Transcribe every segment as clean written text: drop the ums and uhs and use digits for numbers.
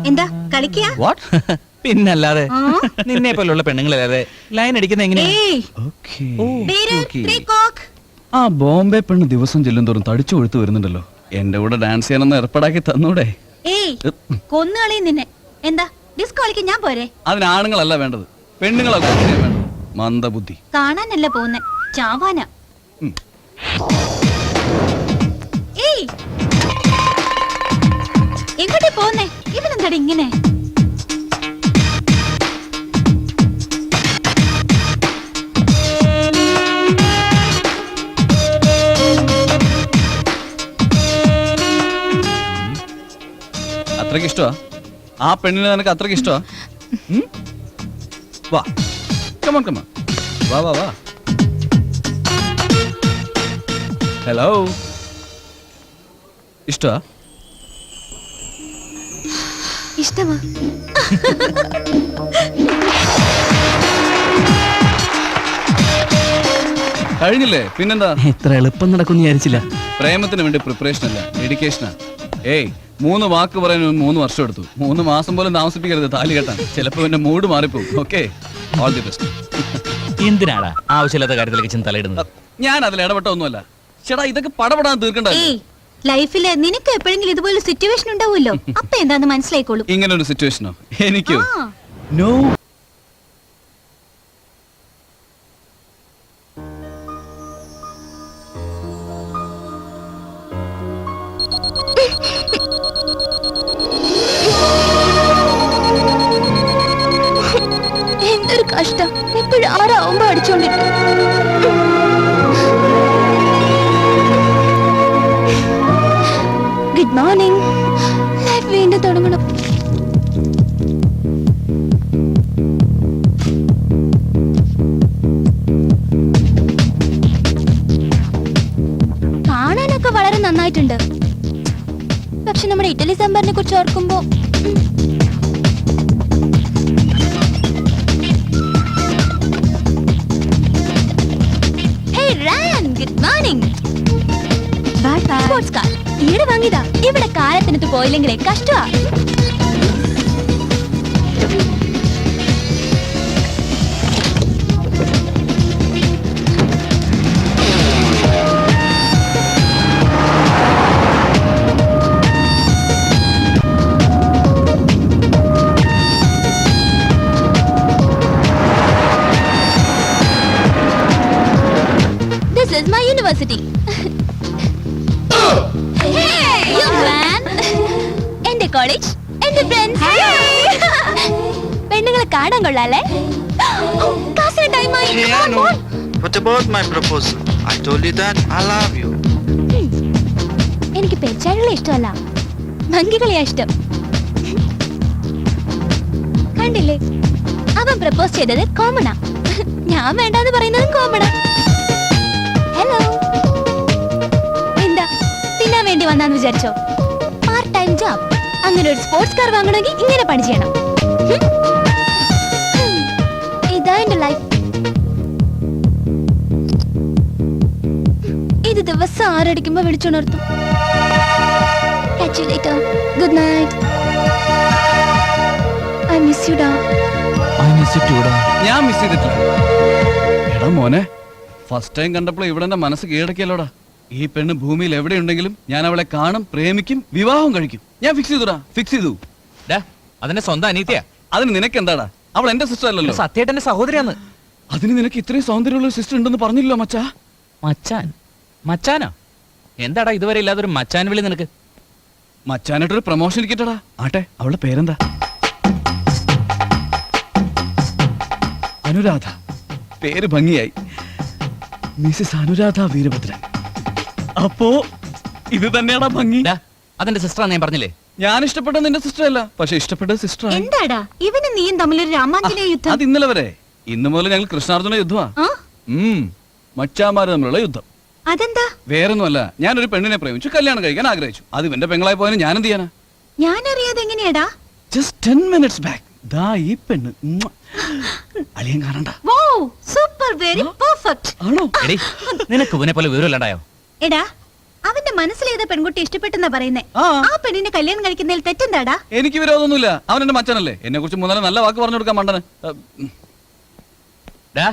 എന്താ കളിക്കാ? പിന്നല്ലാതെ നിന്നെ പോലുള്ള പെണ്ണുങ്ങളല്ലാതെ ലൈൻ അടിക്കുന്ന എങ്ങനെയാ? ആ ബോംബെ പെണ്ണ് ദിവസം ചെല്ലുന്തോറും തടിച്ചു കൊഴുത്തു വരുന്നുണ്ടല്ലോ. എന്റെ കൂടെ ഡാൻസ് ചെയ്യാനൊന്ന് ഏർപ്പാടാക്കി തന്നൂടെ? കൊന്നുകളി നിന്നെ. എന്താ ഡിസ്കോ കളിക്കാൻ ഞാൻ പോരെ? അതിന് ആണുങ്ങളല്ല വേണ്ടത്, പെണ്ണുങ്ങളൊക്കെ വേണ്ടത്. മന്ദബുദ്ധി കാണാനല്ല പോകുന്നെ, ചാവാനാ. എങ്ങോട്ടേ പോന്നേ? ഇവനെന്താടി ഇങ്ങനെ? അത്രയ്ക്ക് ഇഷ്ടമാ ആ പെണ്ണിനെ? നിനക്ക് അത്രയ്ക്ക് ഇഷ്ടമാ? വാ കമോൺ കമോൺ, വാ വാ വാ. ഹലോ, ഇഷ്ടമാ? ഇഷ്ടമാ. കഴിഞ്ഞില്ലേ? പിന്നെന്താ? ഇത്ര എളുപ്പം നടക്കുമെന്ന് വിചാരിച്ചില്ല. പ്രേമത്തിന് വേണ്ടി പ്രിപ്പറേഷൻ അല്ല, ഡെഡിക്കേഷനാ. 3 വാക്ക് പറയാൻ 3 വർഷം എടുത്തു. 3 മാസം പോലും താമസിപ്പിക്കരുത് താലി കെട്ടാൻ. ചിലപ്പോ എന്റെ മൂഡ് മാറിപ്പോകും. Okay, all the best. എന്തിനാടാ ആവശ്യമില്ലാത്ത കാര്യത്തിലേക്ക് ചിന്ത തലയിടുന്നത്? ഞാൻ അതിൽ ഇടപെട്ടൊന്നുമല്ല. ചേട്ടാ, ഇതൊക്കെ പടപെടാൻ തീർക്കണ്ട. ലൈഫില് നിനക്ക് എപ്പോഴെങ്കിലും ഇതുപോലെ സിറ്റുവേഷൻ ഉണ്ടാവുമല്ലോ, അപ്പൊ എന്താന്ന് മനസ്സിലായിക്കോളും. ഇങ്ങനെ ഒരു സിറ്റുവേഷനോ എനിക്കോ? നോ. എന്തൊരു കഷ്ടം, എപ്പോഴും ആരാവുമ്പോ അടിച്ചോണ്ടിരിക്കും. Good morning. ലൈഫ് വീണ്ടും തുടങ്ങണം. കാണാനൊക്കെ വളരെ നന്നായിട്ടുണ്ട്, പക്ഷെ നമ്മുടെ ഇഡ്ഡലി സാമ്പാറിനെ കുറിച്ച് ഓർക്കുമ്പോ ഈടെ വാങ്ങിയതാ. ഇവിടെ കാലത്തിനത്ത് പോയില്ലെങ്കിലേ കഷ്ടമാ. This is my university. എന്റെ കോളേജ്, എന്റെ ഫ്രണ്ട്സ്. പെണ്ണുങ്ങളെ കാണാൻ കൊള്ളാല്ലേ? What about my proposal? I told you that I love you. എനിക്ക് പെച്ചാഴികളെ ഇഷ്ടമല്ല, ഭംഗികളെയാ ഇഷ്ടം. കണ്ടില്ലേ, അവൻ പ്രപ്പോസ് ചെയ്തത് കോമണാ, ഞാൻ വേണ്ടാന്ന് പറയുന്നതും കോമണാ. ഹലോ, എന്താ തിന്നാൻ വേണ്ടി വന്നാന്ന് വിചാരിച്ചോ? Part time job. അങ്ങനെ ഒരു സ്പോർട്സ് കാർ വാങ്ങണമെങ്കിൽ ഇങ്ങനെ പണി ചെയ്യണം. ഇതാ എന്റെ ലൈഫ്. ഇത് ദിവസം 6 അടിക്കുമ്പോ വിളിച്ചുണർത്തും. Good night. I miss you ഡാ. ഞാൻ മിസ് ചെയ്തിട്ടില്ല. എടാ മോനെ, ഫസ്റ്റ് ടൈം കണ്ടപ്പോൾ ഇവിടെ എന്റെ മനസ്സ് കീഴടക്കിയല്ലോടാ. ഈ പെണ്ണ് ഭൂമിയിൽ എവിടെയുണ്ടെങ്കിലും ഞാൻ അവളെ കാണും, പ്രേമിക്കും, വിവാഹം കഴിക്കും. ഞാൻ ഫിക്സ് ചെയ്തുടാ, ഫിക്സ് ചെയ്തു. അതിന്റെ സ്വന്തം അനീതിയാ. അതിന് നിനക്ക് എന്താടാ? അവൾ എന്റെ സിസ്റ്റർ അല്ലല്ലോ. സത്യേട്ടന്റെ സഹോദരിയാന്ന്. അതിന് നിനക്ക് ഇത്രയും സൗന്ദര്യമുള്ള സിസ്റ്റർ ഉണ്ടെന്ന് പറഞ്ഞില്ലല്ലോ മച്ചാ. മച്ചാൻ? മച്ചാനോ? എന്താടാ ഇതുവരെ ഇല്ലാതൊരു മച്ചാൻ വിളി നിനക്ക്? മച്ചാനായിട്ടൊരു പ്രൊമോഷൻ കിട്ടടാ. ആട്ടെ, അവളുടെ പേരെന്താ? അനുരാധ. പേര് ഭംഗിയായി. മിസ്സിസ് അനുരാധ വീരഭദ്രൻ. അപ്പോ ഇത് തന്നെയാടാ ഭംഗി. അതെന്റെ സിസ്റ്റർ ഞാൻ പറഞ്ഞില്ലേ. ഞാൻ ഇഷ്ടപ്പെട്ട നിന്റെ സിസ്റ്റർ അല്ല, പക്ഷെ ഇഷ്ടപ്പെട്ട സിസ്റ്റർ. എന്താടാ ഇവനും നീയും തമ്മിലൊരു രാമാഞ്ജനീയ യുദ്ധം? അത് ഇന്നലെ വരെ. ഇന്ന് മുതൽ ഞങ്ങൾ കൃഷ്ണാർജുന യുദ്ധമാ. മച്ചാമാര് തമ്മിലുള്ള യുദ്ധം. അതെന്താ? വേറൊന്നുമല്ല, ഞാനൊരു പെണ്ണിനെ പ്രേമിച്ചു, കല്യാണം കഴിക്കാൻ ആഗ്രഹിച്ചു. അത് ഇവന്റെ പെങ്ങളായി പോയാലും ഞാൻ എന്ത് ചെയ്യാനാ? ഞാൻ അറിയാതെ എങ്ങനെയാടാ? Just 10 minutes back. ദാ ഈ പെണ്ണ് അളിയൻ കാണണ്ട. Super, very perfect. ആണോ? നിനക്ക് ഇവനെ പോലെ വിവരമില്ലാണ്ടായോ? എടാ അവന്റെ മനസ്സിലേതാ പെൺകുട്ടി ഇഷ്ടപ്പെട്ടെന്നാ പറയുന്നേ ആ. ആ പെണ്ണിനെ കല്യാണം കഴിക്കുന്നതിൽ തെറ്റെന്താടാ? എനിക്ക് വിരോധമൊന്നുമില്ല. അവൻ എന്റെ മച്ചനല്ലേ. എന്നെ കുറിച്ച് മൂന്നാല് നല്ല വാക്ക് പറഞ്ഞു കൊടുക്കാൻ മണ്ടന്. ഡാ,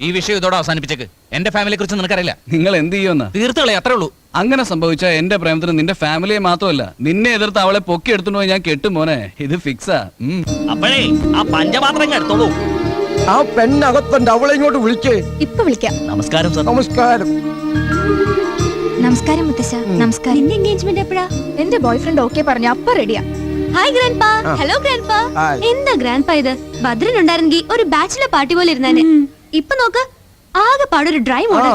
ഈ വിഷയം ഇതോടെ അവസാനിപ്പിച്ചേക്ക്. എന്റെ ഫാമിലിയെ കുറിച്ച് നിനക്കറിയില്ല. നിങ്ങൾ എന്ത് ചെയ്യുമെന്നാ? തീർത്തുകളെ അത്രേ ഉള്ളൂ. അങ്ങനെ സംഭവിച്ച എന്റെ പ്രേമത്തിന് നിന്റെ ഫാമിലിയെ മാത്രമല്ല നിന്നെ എതിർത്ത് അവളെ പൊക്കി എടുത്തുകൊണ്ട് പോയി ഞാൻ കെട്ടും മോനെ. ഇത് ഫിക്സാ. അപ്പോഴേ ആ പഞ്ചപാത്രം എടുത്തോളൂ. ആ പെണ്ണകത്തുണ്ട്, അവളെ ഇങ്ങോട്ട് വിളിക്കേ. ഇപ്പൊ വിളിക്കാം. നമസ്കാരം സർ. നമസ്കാരം. നമസ്കാരം മുത്തശ്ശ. നമസ്കാരം. നിന്റെ എൻഗേജ്മെന്റ് എപ്പോഴാ? എന്റെ ബോയ്ഫ്രണ്ട് ഓക്കെ പറഞ്ഞു, അപ്പ റെഡിയാ. Hi grandpa. Hello grandpa. Hi. എന്താ ഗ്രാൻഡ്പാ ഇത്? ഭദ്രൻ ഉണ്ടായിരുന്നെങ്കിൽ ഒരു ബാച്ചിലർ പാർട്ടി പോലെ ഇരുന്നാനെ. ഇപ്പൊ നോക്ക്, ആകെ പാടൊരു ഡ്രൈ ആ മോഡൽ.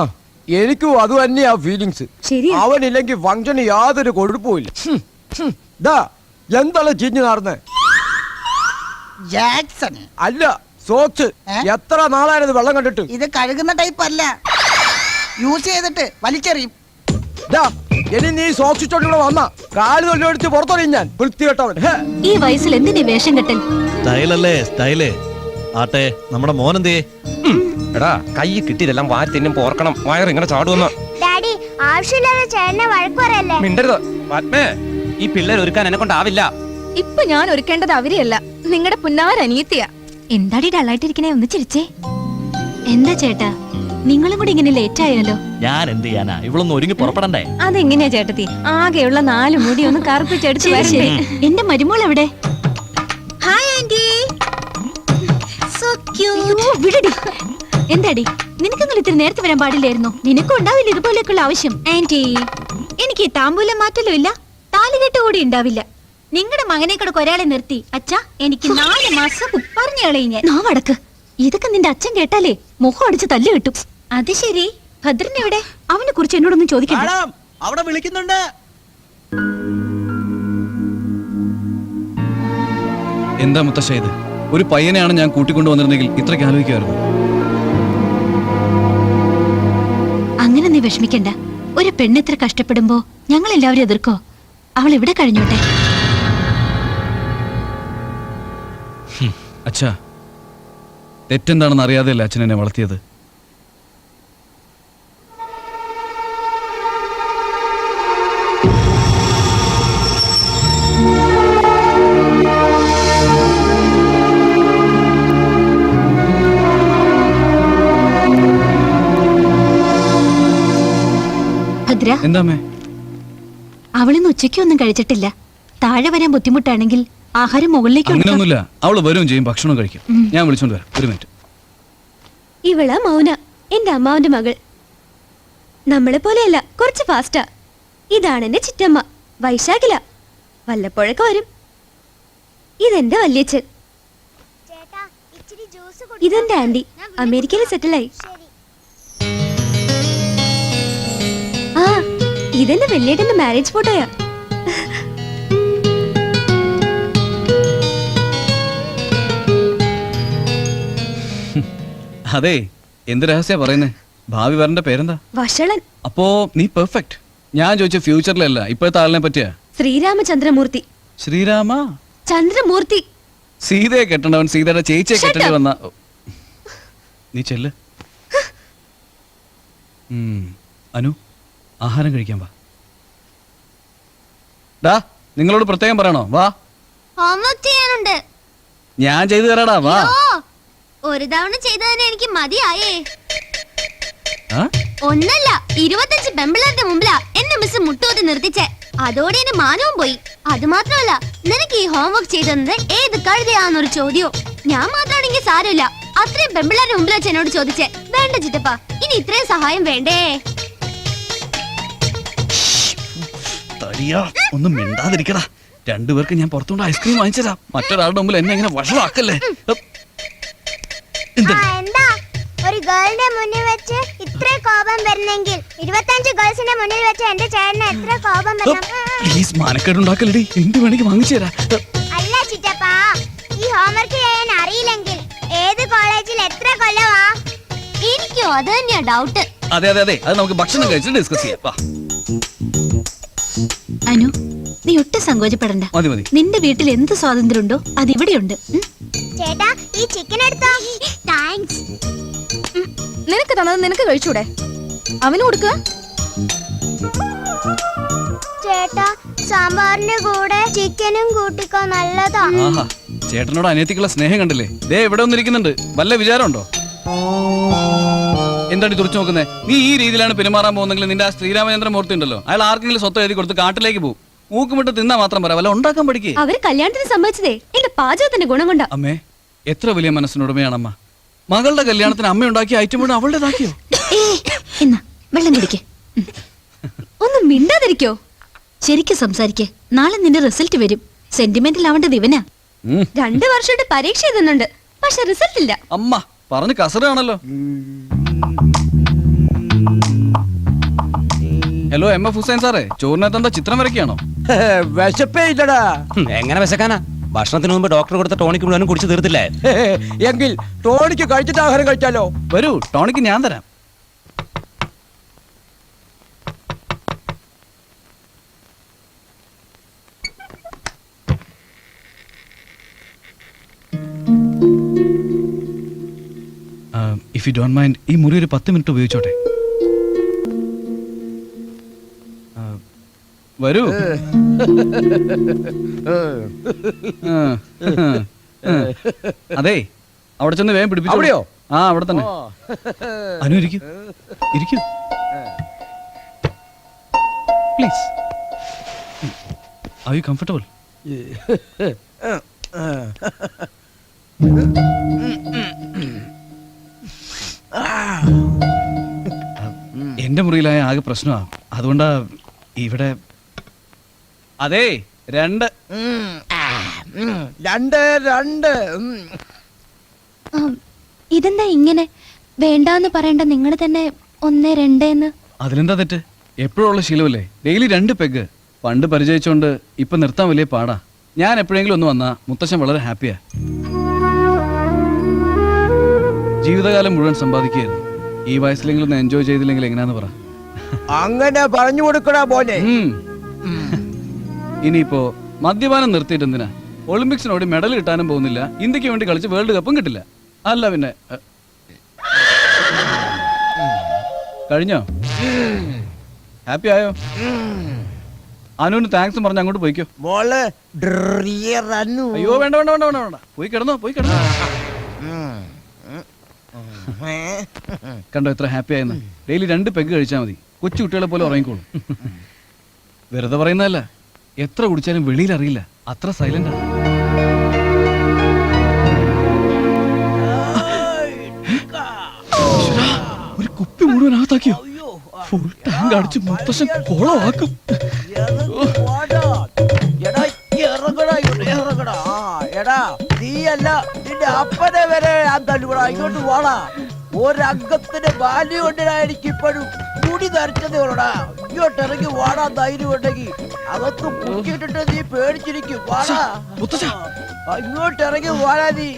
എനിക്കും അത് തന്നെയാ ഫീലിങ്സ്. ശരിയാ. അവനില്ലെങ്കിൽ ഫംഗ്ഷന് യാതൊരു കൊഴുപ്പുമില്ല. ദാ എന്താണ് ചിഞ്ഞു നടന്നേ? ജാക്സൺ അല്ല, സോക്സ്. എത്ര നാളായത് വെള്ളം കണ്ടിട്ട്? ഇത് കഴുകുന്ന ടൈപ്പ് അല്ല, യൂസ് ചെയ്തിട്ട് വലിച്ചെറിയും. ദാ ഇനി നീ സോക്സ് ഇട്ടോണ്ട് വന്ന കാല് തൊഴിലെടുത്ത് പുറത്തൊഴിയും ഞാൻ. വൃത്തികെട്ടവൻ. ഹേ. ഈ വയസ്സിൽ എന്തിനീ വേഷം കെട്ടൽ? സ്റ്റൈലല്ലേ സ്റ്റൈല്. ആട്ടെ, നമ്മുടെ മോനെന്തേ? എടാ, കൈ കിട്ടിയതെല്ലാം വാരി തിന്നും പോർക്കണം. വയറിങ്ങനെ ചാടുവന്ന ഡാഡി ആവശ്യമില്ലാതെ ചേട്ടനെ വഴക്ക് പറയല്ലേ. മിണ്ടരുത്. പത്മേ, ഈ പിള്ളേർ ഒരുക്കാൻ എന്നെ കൊണ്ടാവില്ല. ഇപ്പൊ ഞാൻ ഒരുക്കേണ്ടത് അവരെയല്ല, നിങ്ങളുടെ പുന്നാരനിയത്തിയാ. എന്താടി ഡള്ളായിട്ടിരിക്കണേ? ഒന്ന് ചിരിച്ചേ. എന്താ ചേട്ടാ, നിങ്ങളും കൂടി ഇങ്ങനെ ലേറ്റ് ആയാലോ? ഞാൻ എന്ത് ചെയ്യാനാ? ഇവളൊന്ന് ഒരുങ്ങി പുറപ്പെടണ്ടേ? അതെങ്ങനെയാ ചേട്ടത്തി? ആകെയുള്ള 4 മുടി ഒന്ന് കറുപ്പിച്ചെടുത്ത് വരണ്ടേ? എന്റെ മരുമോൾ എവിടെ? Hi aunty. So cute. വിടടി. എന്താടി, നിനക്കൊന്നും ഇത്തിരി നേരത്തെ വരാൻ പാടില്ലായിരുന്നു? നിനക്കും ഉണ്ടാവില്ല ഇതുപോലെയൊക്കെയുള്ള ആവശ്യം. ആന്റി, എനിക്ക് ഈ താമ്പൂലം മാറ്റലും ഇല്ല, താലികെട്ട് കൂടി ഉണ്ടാവില്ല. നിങ്ങളുടെ മകനെ കൂടെ ഒരാളെ നിർത്തി അച്ഛാ എനിക്ക് 4 മാസം പറഞ്ഞു കളയും ഞാൻ. നാവടക്ക്. ഇതൊക്കെ നിന്റെ അച്ഛൻ കേട്ടാലേ മുഖം അടിച്ച് തല്ലു കിട്ടും. അത് ശരി. ഭദ്രൻ എവിടെ? അവനെ കുറിച്ച് എന്നോടൊന്നും ചോദിക്കണ്ട. അവിടെ വിളിക്കുന്നുണ്ട്. എന്താ മുത്തശ്ശ ഇത്? ഒരു പയ്യനെയാണ് ഞാൻ കൂട്ടിക്കൊണ്ടു വന്നിരുന്നെങ്കിൽ ഇത്രയ്ക്ക് ആലോചിക്കുമായിരുന്നു. അങ്ങനെ നീ വിഷമിക്കണ്ട. ഒരു പെണ്ണിത്ര കഷ്ടപ്പെടുമ്പോ ഞങ്ങൾ എല്ലാവരും എതിർക്കോ? അവൾ ഇവിടെ കഴിഞ്ഞോട്ടെ. അച്ഛാ, തെറ്റെന്താണെന്ന് അറിയാതെയല്ല അച്ഛൻ എന്നെ വളർത്തിയത്. ഭദ്ര, എന്താമ്മേ? അവളിന്ന് ഉച്ചയ്ക്കൊന്നും കഴിച്ചിട്ടില്ല. താഴെ വരാൻ ബുദ്ധിമുട്ടാണെങ്കിൽ ആഹാരം മുകളിലേക്ക് കൊടുക്കാം. അങ്ങനെയൊന്നുമില്ല. അവള് വരും ചെയ്യും, ഭക്ഷണം കഴിക്കും. ഞാൻ വിളിച്ചോണ്ട് വരാം. ഒരു മിനിറ്റ്. ഇവളാ മൗന, എന്റെ അമ്മാവന്റെ മകൾ. നമ്മളെ പോലെയല്ല, കുറച്ച് ഫാസ്റ്റാ. ഇതാണ് എന്റെ ചിറ്റമ്മ വൈശാഖില. വല്ലപ്പോഴൊക്കെ വരും. ഇതെന്റെ വല്യച്ഛൻ. ചേട്ടാ ഇച്ചിരി ജ്യൂസ് ഇതെന്റെ ആന്റി, അമേരിക്കയിൽ സെറ്റിലായി. ആ, ഇതെന്റെ വല്യേട്ടന്റെ മാരേജ് ഫോട്ടോയാ. അതെ, എന്ത് രഹസ്യ പറയുന്നേ? ഭാവി വരന്റെ പേരെന്താ? വഷളൻ. അപ്പോ നീ പെർഫെക്റ്റ്. ഞാൻ ചോദിച്ച ഫ്യൂച്ചറിലല്ല, ഇപ്പോഴത്തെ ആളിനെ പറ്റിയാ. ശ്രീരാമചന്ദ്രമൂർത്തി. ശ്രീരാമ ചന്ദ്രമൂർത്തി. സീതയെ കെട്ടണ്ടവൻ സീതയുടെ ചേച്ചിയെ കെട്ടേണ്ടി വന്ന. നീ ചെല്ല്. അനു, ആഹാരം കഴിക്കാൻ വാ. ഡാ, നിങ്ങളോട് പ്രത്യേകം പറയണോ? വാ. ഹോംവർക്ക് ചെയ്യാനുണ്ട്. ഞാൻ ചെയ്തു തരാടാ. വാ. ഒരു തവണ ചെയ്തതിന് എനിക്ക് മതിയായേ. ആ? ഒന്നല്ല 25 പെമ്പിളാരുടെ മുമ്പിലാ എന്നെ മിസ് മുട്ടൂത്തി നിർത്തിച്ചേ. അതോടെ എന്റെ മാനവും പോയി. അത് മാത്രമല്ല, നിനക്ക് ഈ ഹോംവർക്ക് ചെയ്തത് ഏത് കഴുതയാന്നൊരു ചോദ്യോ. ഞാൻ മാത്രമാണെങ്കിൽ സാരമില്ല, അത്രയും പെമ്പിളാരുടെ മുമ്പിൽ വെച്ച് എന്നോട് ചോദിച്ചേ. വേണ്ട ചിറ്റപ്പ, ഇനി ഇത്രയും സഹായം വേണ്ടേ? തടിയാ, ഒന്നും മിണ്ടാതിരിക്കടാ. രണ്ടുപേർക്ക് ഞാൻ പുറത്തുകൊണ്ട് ഐസ്ക്രീം വാങ്ങിച്ചതാ. മറ്റൊരാളുടെ മുമ്പിൽ എന്നെ ഇങ്ങനെ വഷളാക്കല്ലേ. എന്താ ഒരു ഗേളിന്റെ മുന്നിൽ വെച്ച് ഇത്ര കോപം വരുന്നെങ്കിൽ 25 ഗേൾസിന്റെ മുന്നിൽ വെച്ച് എന്റെ ചേട്ടന് എത്ര കോപം വരണം? പ്ലീസ്, മാനക്കേടുണ്ടാക്കലടി. എന്ത് വേണമെങ്കിൽ വാങ്ങിച്ചു തരാ. അല്ല ചിറ്റപ്പ, ഈ ഹോംവർക്ക് ചെയ്യാൻ അറിയില്ലെങ്കിൽ ഏത് കോളേജിൽ എത്ര കൊല്ലവാ? എനിക്കോ അത് തന്നെയാ ഡൗട്ട്. അതെ അതെ അതെ, അത് നമുക്ക് ഭക്ഷണം കഴിച്ചിട്ട് ഡിസ്കസ് ചെയ്യാം. വാ. അനു, നീ ഒട്ടും സങ്കോചപ്പെടണ്ട. മതി മതി. നിന്റെ വീട്ടിൽ എന്ത് സ്വാതന്ത്ര്യം ഉണ്ടോ അതിവിടെയുണ്ട്. ചേട്ടാ, ഈ ചിക്കൻ എടുത്തോ. താങ്ക്സ്. നിനക്ക് തന്നത് നിനക്ക് കഴിച്ചൂടെ? അവന് കൊടുക്കുക. ചേട്ടാ സാമ്പാറിന്റെ കൂടെ ചിക്കനും കൂട്ടിക്കോ, നല്ലതാ. ആഹാ, ചേട്ടനോട് അനിയത്തിക്കുള്ള സ്നേഹം കണ്ടില്ലേ? ദേ ഇവിടെ ഒന്നിരിക്കുന്നുണ്ട്. വല്ല വിചാരമുണ്ടോ? എന്താണ് തുറച്ചു നോക്കുന്നേ? നീ ഈ രീതിയിലാണ് പെരുമാറാൻ പോകുന്നെങ്കിൽ നിന്റെ ആ ശ്രീരാമചന്ദ്ര മൂർത്തി ഉണ്ടല്ലോ, അയാൾ ആർക്കെങ്കിലും സ്വത്ത് എഴുതി കൊടുത്ത് കാട്ടിലേക്ക് പോകും. മൂക്കുമിട്ട് തിന്നാ മാത്രം പറയാം, വല്ല ഉണ്ടാക്കാൻ പഠിക്കേ. അവര് കല്യാണത്തിന് സമ്മതിച്ചതേ എന്റെ പാചകത്തിന്റെ ഗുണം കൊണ്ടാ. അമ്മേ, എത്ര വലിയ മനസ്സിനുടമയാണമ്മ. മകളുടെ കല്യാണത്തിന് അമ്മ ഉണ്ടാക്കിയ ഐറ്റം കൂടെ അവളുടേതാക്കിയോ? എന്നാ വെള്ളം കുടിക്കേ. ഒന്നും മിണ്ടാതിരിക്കോ. ശരിക്കും സംസാരിക്കേ. നാളെ നിന്റെ റിസൾട്ട് വരും. സെന്റിമെന്റൽ ആവേണ്ടത് ഇവനാ. 2 വർഷമായിട്ട് പരീക്ഷ എഴുതുന്നുണ്ട്, പക്ഷെ റിസൾട്ട് ഇല്ല. അമ്മ പറഞ്ഞു കസറാണല്ലോ. ഹലോ MF ഹുസൈൻ സാറേ, ചോറിനകത്തെന്താ ചിത്രം വരയ്ക്കാണോ? വിശപ്പേ ഇല്ലടാ. എങ്ങനെ വിശക്കാനാ? ഭക്ഷണത്തിന് മുമ്പ് ഡോക്ടർ കൊടുത്ത ടോണിക് മുഴുവനും കുടിച്ചു തീർത്തില്ലേ? എങ്കിൽ ടോണിക്ക് കഴിച്ചിട്ട് ആഹാരം കഴിച്ചാലോ? വരൂ, ടോണിക്ക് ഞാൻ തരാം. ഇഫ് യു ഡോണ്ട് മൈൻഡ്, ഈ മുറി ഒരു 10 മിനിറ്റ് ഉപയോഗിച്ചോട്ടെ? വരൂ. അതെ, അവിടെ ചെന്ന് വേഗം പിടിപ്പിച്ചു. അവിടെയോ? ആ, അവിടെ തന്നെ. അനു ഇരിക്കൂ, ഇരിക്കൂ പ്ലീസ്. Are you comfortable? എന്റെ മുറിയിലായ ആകെ പ്രശ്നമാ, അതുകൊണ്ടാ ഇവിടെ. അതെ, 2 ഇതെന്താ ഇങ്ങനെ? വേണ്ടാന്ന് പറയണ്ട, നിങ്ങൾ തന്നെ 1 2 എന്ന്. അതിലെന്താ തെറ്റ്? എപ്പോഴുള്ള ശീലമല്ലേ, ഡെയിലി 2 പെഗ്. പണ്ട് പരിചയിച്ചോണ്ട് ഇപ്പൊ നിർത്താൻ വലിയ പാടാ. ഞാൻ എപ്പോഴെങ്കിലും ഒന്ന് വന്നാ മുത്തശ്ശൻ വളരെ ഹാപ്പിയാ. ജീവിതകാലം മുഴുവൻ സമ്പാദിക്കുകയായിരുന്നു. ഈ വയസ്സിലെങ്കിലും ഒന്ന് എൻജോയ് ചെയ്തില്ലെങ്കിൽ എങ്ങനെയാന്ന് പറ. അങ്ങനെ പറഞ്ഞു കൊടുക്കടാ പോലെ. ഇനിയിപ്പോ മദ്യപാനം നിർത്തിയിട്ട് എന്തിനാ? ഒളിമ്പിക്സിനോട് മെഡൽ കിട്ടാനും പോകുന്നില്ല, ഇന്ത്യക്ക് വേണ്ടി കളിച്ച് വേൾഡ് കപ്പും കിട്ടില്ല. അല്ല പിന്നെ കഴിഞ്ഞോ? ഹാപ്പി ആയോ? അനുവിന് താങ്ക്സ് പറഞ്ഞ് അങ്ങോട്ട് പോയിക്കോ. മോള് അയ്യോ വേണ്ട വേണ്ട വേണ്ട വേണ്ട വേണ്ട, പോയി കിടന്നോ, പോയി കിടന്നോ. കണ്ടോ എത്ര ഹാപ്പി ആയെന്ന്? ഡെയിലി 2 പെഗ് കഴിച്ചാൽ മതി, കൊച്ചു കുട്ടികളെ പോലെ ഉറങ്ങിക്കോളും. വെറുതെ പറയുന്നതല്ല, എത്ര കുടിച്ചാലും വെളിയിൽ അറിയില്ല, അത്ര സൈലന്റ് ആണ്. ഒരു കുപ്പി മുഴുവൻ അകത്താക്കിയോ? ഫുൾ ടാങ്ക് അടിച്ച് മുത്തശ്ശൻ കോളമാക്കും. നീയല്ല നിന്റെ അപ്പനെ വരെ ഞാൻ തല്ലുകൂടാ. ഇങ്ങോട്ട് പോടാ. ഒരംഗത്തിന്റെ ബാല്യം കൊണ്ടിനായിരിക്കും ഇപ്പോഴും മുടി ധരിച്ചതേ ഉള്ളടാ. ഇങ്ങോട്ട് ഇറങ്ങി വാടാ, ധൈര്യം ഉണ്ടെങ്കിൽ. അതൊക്കെ കുക്കിയിട്ടിട്ട് നീ പേടിച്ചിരിക്കും. വാടാ, ഇങ്ങോട്ട് ഇറങ്ങി വാടാ. നീ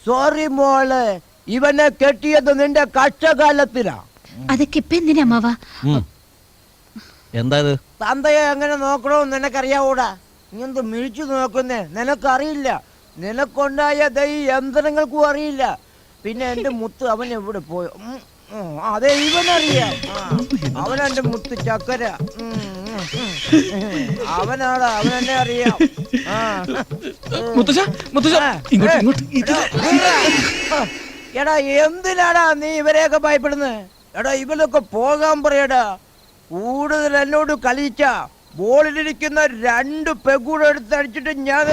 സോറി മോള്, ഇവനെ കെട്ടിയത് നിന്റെ കഷ്ടകാലത്തിലാ. അതൊക്കെ ഇപ്പൊ എന്തിനാ അമ്മാവാ? എന്താ ഇത്? തന്തയെ എങ്ങനെ നോക്കണമെന്ന് നിനക്കറിയാവൂടാ. ഇങ്ങനത്തെ മിഴിച്ചു നോക്കുന്നേ നിനക്കറിയില്ല. നിനക്കൊണ്ടായ ഈ യന്ത്രങ്ങൾക്കും അറിയില്ല. പിന്നെ എന്റെ മുത്ത് അവൻ എവിടെ പോയോ? അതെ, ഇവനറിയാം. അവനെന്റെ മുത്ത് ചക്കര. അവനാടാ, അവനെന്നെ അറിയാം. എടാ, എന്തിനാടാ നീ ഇവരെയൊക്കെ ഭയപ്പെടുന്നത്? എടാ, ഇവരൊക്കെ പോകാൻ പറയടാ. കൂടുതൽ എന്നോട് കളിച്ച ബോളിലിരിക്കുന്ന 2 പെഗൂടെ എടുത്ത് അടിച്ചിട്ട് ഞാൻ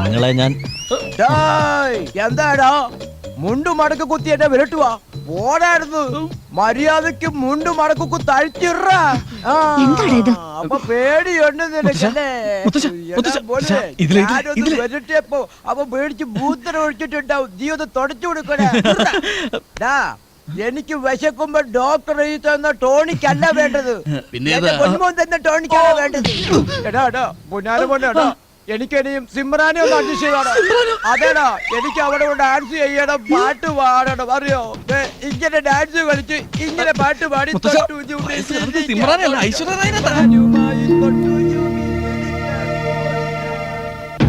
നിങ്ങളെ ഞാൻ എന്താടാ മുണ്ടു മടക്ക് കുത്തി എന്നെ വിരട്ടുവാ? ഓടായിരുന്നു. മര്യാദക്ക് മുണ്ടു മടക്ക് കുത്തി അഴിച്ചിട്രാ. അപ്പൊ പേടിയുണ്ട് നിനക്കല്ലേ? വിരട്ടിയപ്പോ അപ്പൊ പേടിച്ച് ബൂത്തര ഒഴിച്ചിട്ടുണ്ടാവും. നീ ഒന്ന് തുടച്ചു കൊടുക്കടാ. എനിക്ക് വിശക്കുമ്പോ ഡോക്ടർ എഴുതി തന്ന ടോണിക്കല്ല വേണ്ടത്, പൊന്നുമോൻ തന്നെ ടോണിക്കാണ് വേണ്ടത്. എടാ പൊന്നാല പൊന്നാടാ, എനിക്കിനിയും സിമ്രാനെ ഒന്ന് അഡ്ജസ്റ്റ് ചെയ്താടാ. അതേടാ, എനിക്ക് അവിടെ ഡാൻസ് ചെയ്യണം, പാട്ട് പാടണം, അറിയോ? ഇങ്ങനെ ഡാൻസ് കളിച്ച് ഇങ്ങനെ പാട്ട് പാടി തൊട്ട്